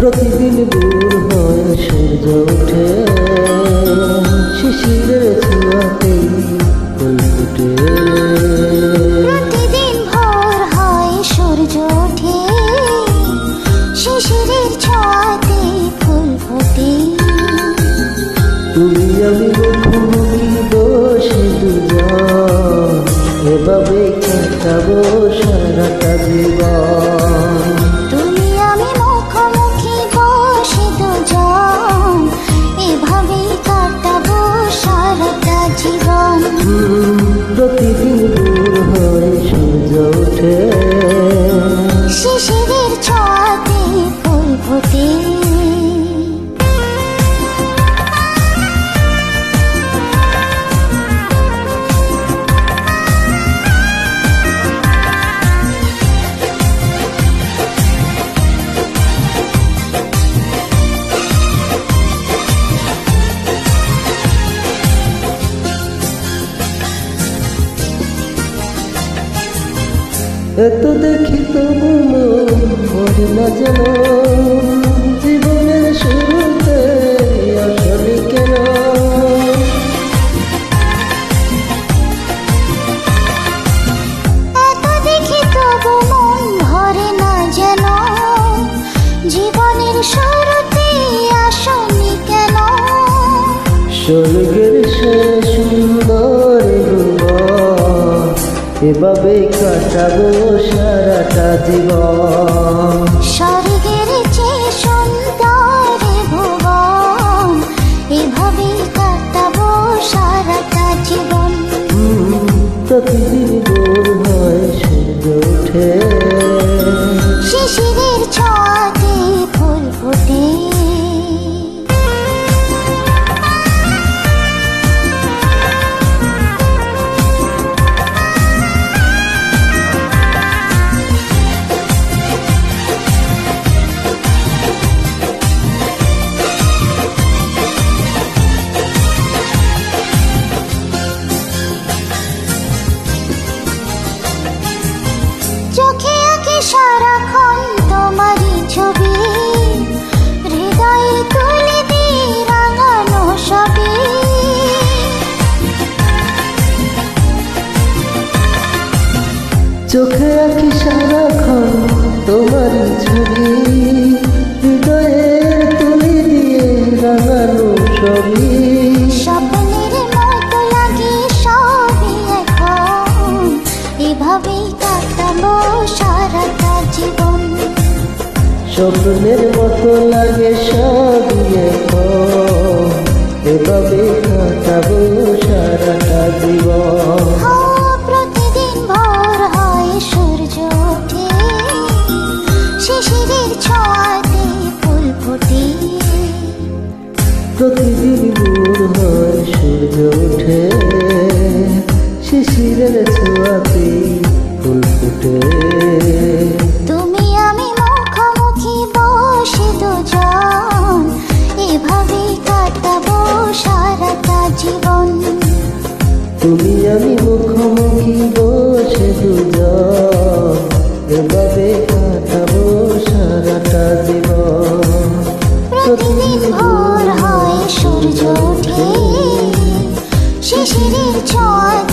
প্রতিদিন দূর হয় সূর্য ওঠে, শিশিরের ছোঁয়াতেই ফুল ফুটে। প্রতিদিন ভোর হয় সূর্য ওঠে, শিশিরের ছোঁয়াতে ফুল ফোটে। তুমি আমি মুখোমুখি বসে দুজন, এভাবে কাটাবো সারাটা জীবন। তুমি আমি মুখোমুখি বসে দুজন, এভাবেই কাটাবো সারাটা জীবন। প্রতিদিন দূর হয় সূর্য ওঠে, শিশিরের ছোঁয়াতে ফুল ফোটে। এত দেখি তবু মরে না যেন, জীবনের শুরুতে আসলি কেন। এত দেখি তবু মন ভরে না যেন, জীবনের শুরুতে আসনি কেন। স্বর্গের সে সুন্দর ভুবন, এভাবে কাটাবো সারাটা জীবন। স্বর্গের চেয়ে সুন্দর ভুবন, এভাবে কাটাবো সারাটা জীবন। প্রতিদিন ভোর হয় সূর্য ওঠে, শিশিরের ছোঁয়াতে ফুল ফোটে। চোখে আঁকি সারাক্ষণ তোমারই ছবি, হৃদয়ে তুলে দিই রাঙানো সবই। চোখে আঁকি সারাক্ষণ তোমারই ছবি, হৃদয়ের তুলি দিয়ে রাঙানো ছবি। স্বপ্নের মতো লাগে সবই এখন, এভাবেই কাটাবো সারাটা জীবন। স্বপ্নের মতো লাগে সবই এখন, এভাবে কাটাবো সারাটা জীবন। প্রতিদিন ভোর হয় সূর্য ওঠে, শিশিরের ছোঁয়াতে ফুল ফোটে। প্রতিদিন ভোর হয় সূর্য ওঠে, শিশিরের ছোঁয়াতে ফুল ফুটে। তুমি আমি মুখোমুখি বসে দুজন, এভাবেই কাটাবো সারাটা জীবন। তুমি আমি মুখোমুখি বসে দুজন, এভাবে কাটাবো সারাটা জীবন। প্রতিদিন ভোর হয় সূর্য ওঠে, শিশিরের ছোঁয়াতে